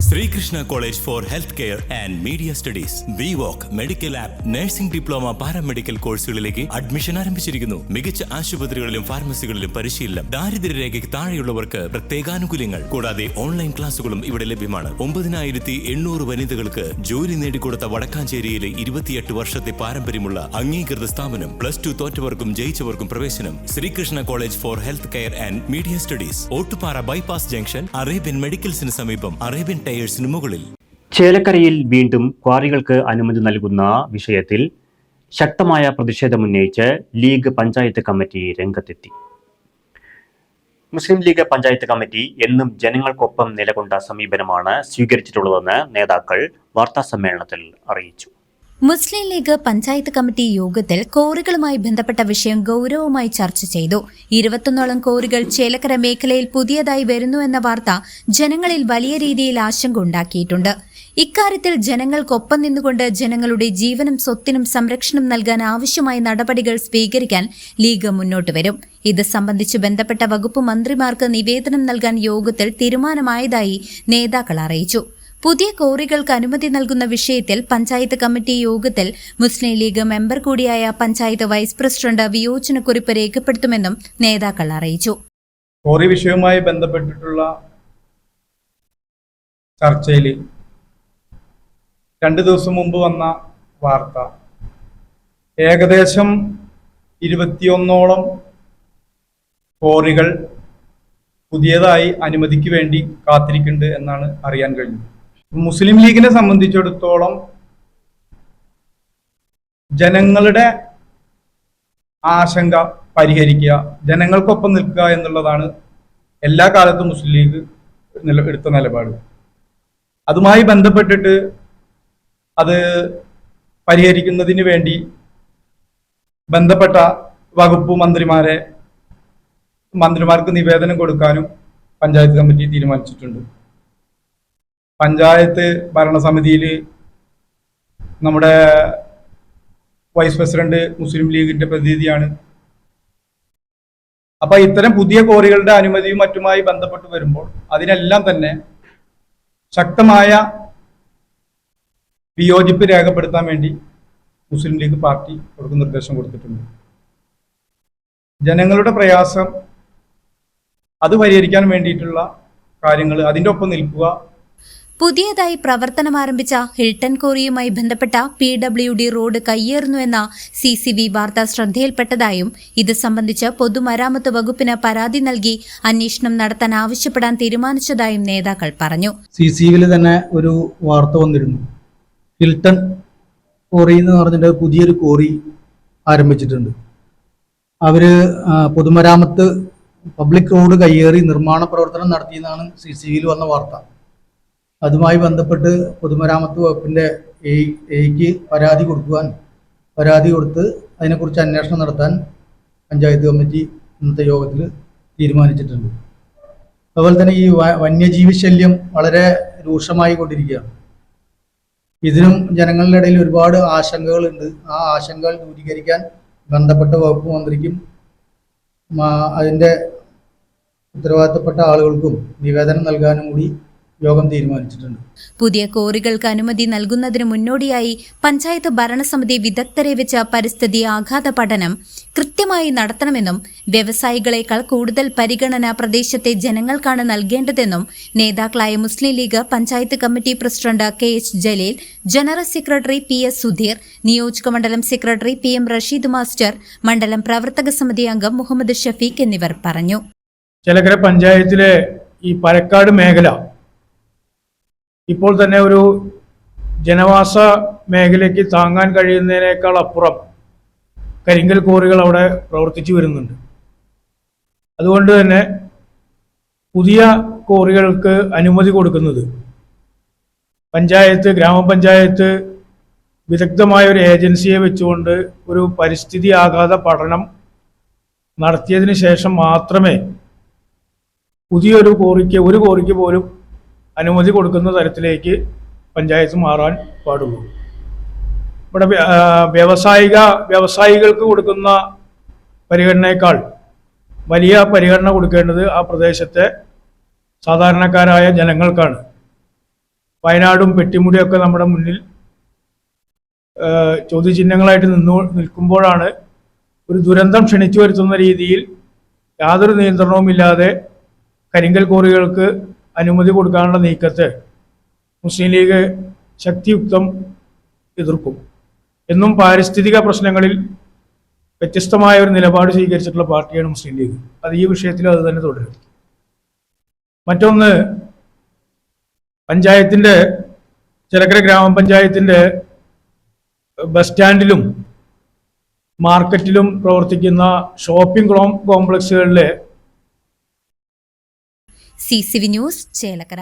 Sreekrishna college for health care and media studies VWalk medical app nursing diploma paramedical കോഴ്സുകളിലേക്ക് admission ആരംഭിച്ചിരിക്കുന്നു. മികച്ച ആശുപത്രികളിലും ഫാർമസികളിലും പരിശീലനം. ദാരിദ്ര്യരേഖയ്ക്ക് താഴെയുള്ളവർക്ക് പ്രത്യേകാനുകൂല്യങ്ങൾ. കൂടാതെ ഓൺലൈൻ ക്ലാസുകളും ഇവിടെ ലഭ്യമാണ്. 9800 വനിതകൾക്ക് ജോലി നേടിക്കൊടുത്ത വടക്കാഞ്ചേരിയിലെ 28 വർഷത്തെ പാരമ്പര്യമുള്ള അംഗീകൃത സ്ഥാപനം. +2 തോറ്റവർക്കും ജയിച്ചവർക്കും പ്രവേശനം. Sreekrishna college for health care and media studies, Ottupara bypass junction, Arabian മെഡിക്കൽസിന് സമീപം, അറേബ്യൻ ടയേഴ്സിന് മുകളിൽ. ചേലക്കരയിൽ വീണ്ടും ക്വാറികൾക്ക് അനുമതി നൽകുന്ന വിഷയത്തിൽ ശക്തമായ പ്രതിഷേധമുന്നയിച്ച് ലീഗ് പഞ്ചായത്ത് കമ്മിറ്റി രംഗത്തെത്തി. മുസ്ലിം ലീഗ് പഞ്ചായത്ത് കമ്മിറ്റി എന്നും ജനങ്ങൾക്കൊപ്പം നിലകൊണ്ട സമീപനമാണ് സ്വീകരിച്ചിട്ടുള്ളതെന്ന് നേതാക്കൾ വാർത്താസമ്മേളനത്തിൽ അറിയിച്ചു. മുസ്ലിം ലീഗ് പഞ്ചായത്ത് കമ്മിറ്റി യോഗത്തിൽ കോറികളുമായി ബന്ധപ്പെട്ട വിഷയം ഗൌരവമായി ചർച്ച ചെയ്തു. 21ഓളം കോറികൾ ചേലക്കര മേഖലയിൽ പുതിയതായി വരുന്നുവെന്ന വാർത്ത ജനങ്ങളിൽ വലിയ രീതിയിൽ ആശങ്ക ഉണ്ടാക്കിയിട്ടുണ്ട്. ഇക്കാര്യത്തിൽ ജനങ്ങൾക്കൊപ്പം നിന്നുകൊണ്ട് ജനങ്ങളുടെ ജീവനും സ്വത്തിനും സംരക്ഷണം നൽകാൻ ആവശ്യമായ നടപടികൾ സ്വീകരിക്കാൻ ലീഗ് മുന്നോട്ട് വരും. ഇത് സംബന്ധിച്ച് ബന്ധപ്പെട്ട വകുപ്പ് മന്ത്രിമാർക്ക് നിവേദനം നൽകാൻ യോഗത്തിൽ തീരുമാനമായതായി നേതാക്കൾ അറിയിച്ചു. പുതിയ കോറികൾക്ക് അനുമതി നൽകുന്ന വിഷയത്തിൽ പഞ്ചായത്ത് കമ്മിറ്റി യോഗത്തിൽ മുസ്ലിം ലീഗ് മെമ്പർ കൂടിയായ പഞ്ചായത്ത് വൈസ് പ്രസിഡന്റ് വിയോജനക്കുറിപ്പ് രേഖപ്പെടുത്തുമെന്നും നേതാക്കൾ അറിയിച്ചു. കോറി വിഷയവുമായി ബന്ധപ്പെട്ടിട്ടുള്ള ചർച്ചയിൽ 2 ദിവസം മുമ്പ് വന്ന വാർത്ത ഏകദേശം 21ഓളം കോറികൾ പുതിയതായി അനുമതിക്ക് വേണ്ടി കാത്തിരിക്കുന്നുണ്ട് എന്നാണ് അറിയാൻ കഴിഞ്ഞത്. മുസ്ലിം ലീഗിനെ സംബന്ധിച്ചിടത്തോളം ജനങ്ങളുടെ ആശങ്ക പരിഹരിക്കുക, ജനങ്ങൾക്കൊപ്പം നിൽക്കുക എന്നുള്ളതാണ് എല്ലാ കാലത്തും മുസ്ലിം ലീഗ് എടുത്ത നിലപാട്. അതുമായി ബന്ധപ്പെട്ടിട്ട് അത് പരിഹരിക്കുന്നതിന് വേണ്ടി ബന്ധപ്പെട്ട വകുപ്പ് മന്ത്രിമാർക്ക് നിവേദനം കൊടുക്കാനും പഞ്ചായത്ത് കമ്മിറ്റി തീരുമാനിച്ചിട്ടുണ്ട്. പഞ്ചായത്ത് ഭരണസമിതിയിൽ നമ്മുടെ വൈസ് പ്രസിഡന്റ് മുസ്ലിം ലീഗിന്റെ പ്രതിനിധിയാണ്. അപ്പൊ ഇത്തരം പുതിയ കോറികളുടെ അനുമതിയും മറ്റുമായി ബന്ധപ്പെട്ട് വരുമ്പോൾ അതിനെല്ലാം തന്നെ ശക്തമായ വിയോജിപ്പ് രേഖപ്പെടുത്താൻ വേണ്ടി മുസ്ലിം ലീഗ് പാർട്ടി അവർക്ക് നിർദ്ദേശം കൊടുത്തിട്ടുണ്ട്. ജനങ്ങളുടെ പ്രയാസം അത് പരിഹരിക്കാൻ വേണ്ടിയിട്ടുള്ള കാര്യങ്ങൾ, അതിൻ്റെ ഒപ്പം നിൽക്കുക. പുതിയതായി പ്രവർത്തനം ആരംഭിച്ച ഹിൽട്ടൺ കോറിയുമായി ബന്ധപ്പെട്ട PWD റോഡ് കയ്യേറുന്നുവെന്ന CCV വാർത്ത ശ്രദ്ധയിൽപ്പെട്ടതായും ഇത് സംബന്ധിച്ച് പൊതുമരാമത്ത് വകുപ്പിന് പരാതി നൽകി അന്വേഷണം നടത്താൻ ആവശ്യപ്പെടാൻ തീരുമാനിച്ചതായും നേതാക്കൾ പറഞ്ഞു. CCVയിൽ തന്നെ ഒരു വാർത്ത വന്നിരുന്നു. ഹിൽട്ടൺ കോറി എന്ന് പറഞ്ഞിട്ട് പുതിയൊരു കോറി ആരംഭിച്ചിട്ടുണ്ട്. അവര് പൊതുമരാമത്ത് പബ്ലിക് റോഡ് കയ്യേറി നിർമ്മാണ പ്രവർത്തനം നടത്തിയെന്നാണ് CCVയിൽ വന്ന വാർത്ത. അതുമായി ബന്ധപ്പെട്ട് പൊതുമരാമത്ത് വകുപ്പിൻ്റെ എയ്ക്ക് പരാതി കൊടുത്ത് അതിനെക്കുറിച്ച് അന്വേഷണം നടത്താൻ പഞ്ചായത്ത് കമ്മിറ്റി ഇന്നത്തെ യോഗത്തിൽ തീരുമാനിച്ചിട്ടുണ്ട്. അതുപോലെ തന്നെ ഈ വന്യജീവി ശല്യം വളരെ രൂക്ഷമായി കൊണ്ടിരിക്കുകയാണ്. ഇതിനും ജനങ്ങളുടെ ഇടയിൽ ഒരുപാട് ആശങ്കകളുണ്ട്. ആ ആശങ്കകൾ ദൂരീകരിക്കാൻ ബന്ധപ്പെട്ട വകുപ്പ് മന്ത്രിക്കും അതിൻ്റെ ഉത്തരവാദിത്തപ്പെട്ട ആളുകൾക്കും നിവേദനം നൽകാനും കൂടി യോഗം തീരുമാനിച്ചിട്ടുണ്ട്. പുതിയ കോറികൾക്ക് അനുമതി നൽകുന്നതിന് മുന്നോടിയായി പഞ്ചായത്ത് ഭരണസമിതി വിദഗ്ധരെ വെച്ച പരിസ്ഥിതി ആഘാത പഠനം കൃത്യമായി നടത്തണമെന്നും വ്യവസായികളെക്കാൾ കൂടുതൽ പരിഗണന പ്രദേശത്തെ ജനങ്ങൾക്കാണ് നൽകേണ്ടതെന്നും നേതാക്കളായ Muslim League panchayat committee president KH Jaleel, general secretary PS Sudheer, നിയോജക മണ്ഡലം സെക്രട്ടറി PM റഷീദ് മാസ്റ്റർ, മണ്ഡലം പ്രവർത്തക സമിതി അംഗം മുഹമ്മദ് ഷഫീഖ് എന്നിവർ പറഞ്ഞു. ചേലക്കര പഞ്ചായത്തിലെ ഈ പരക്കാട് മേഖല ഇപ്പോൾ തന്നെ ഒരു ജനവാസ മേഖലയ്ക്ക് താങ്ങാൻ കഴിയുന്നതിനേക്കാൾ അപ്പുറം കരിങ്കൽ കോറികൾ അവിടെ പ്രവർത്തിച്ചു വരുന്നുണ്ട്. അതുകൊണ്ട് തന്നെ പുതിയ കോറികൾക്ക് അനുമതി കൊടുക്കുന്നത് പഞ്ചായത്ത്, ഗ്രാമപഞ്ചായത്ത് വിദഗ്ധമായ ഒരു ഏജൻസിയെ വെച്ചുകൊണ്ട് ഒരു പരിസ്ഥിതി ആഘാത പഠനം നടത്തിയതിന് ശേഷം മാത്രമേ പുതിയൊരു ഒരു കോറിക്ക് പോലും അനുമതി കൊടുക്കുന്ന തരത്തിലേക്ക് പഞ്ചായത്ത് മാറാൻ പാടുള്ളൂ. ഇവിടെ വ്യവസായികൾക്ക് കൊടുക്കുന്ന പരിഗണനയേക്കാൾ വലിയ പരിഗണന കൊടുക്കേണ്ടത് ആ പ്രദേശത്തെ സാധാരണക്കാരായ ജനങ്ങൾക്കാണ്. വയനാടും പെട്ടിമുടിയൊക്കെ നമ്മുടെ മുന്നിൽ ചോദ്യചിഹ്നങ്ങളായിട്ട് നിൽക്കുമ്പോഴാണ് ഒരു ദുരന്തം ക്ഷണിച്ചു വരുത്തുന്ന രീതിയിൽ യാതൊരു നിയന്ത്രണവുമില്ലാതെ കരിങ്കൽ ക്വാറികൾക്ക് അനുമതി കൊടുക്കാനുള്ള നീക്കത്തെ മുസ്ലിം ലീഗ് ശക്തിയുക്തം എതിർക്കും. എന്നും പാരിസ്ഥിതിക പ്രശ്നങ്ങളിൽ വ്യത്യസ്തമായ ഒരു നിലപാട് സ്വീകരിച്ചിട്ടുള്ള പാർട്ടിയാണ് മുസ്ലിം ലീഗ്. അത് ഈ വിഷയത്തിലും അത് തന്നെ തുടരും. മറ്റൊന്ന്, പഞ്ചായത്തിൻ്റെ ചേലക്കര ഗ്രാമപഞ്ചായത്തിൻ്റെ ബസ് സ്റ്റാൻഡിലും മാർക്കറ്റിലും പ്രവർത്തിക്കുന്ന ഷോപ്പിംഗ് കോംപ്ലക്സുകളിലെ CCV ന്യൂസ് ചേലക്കര.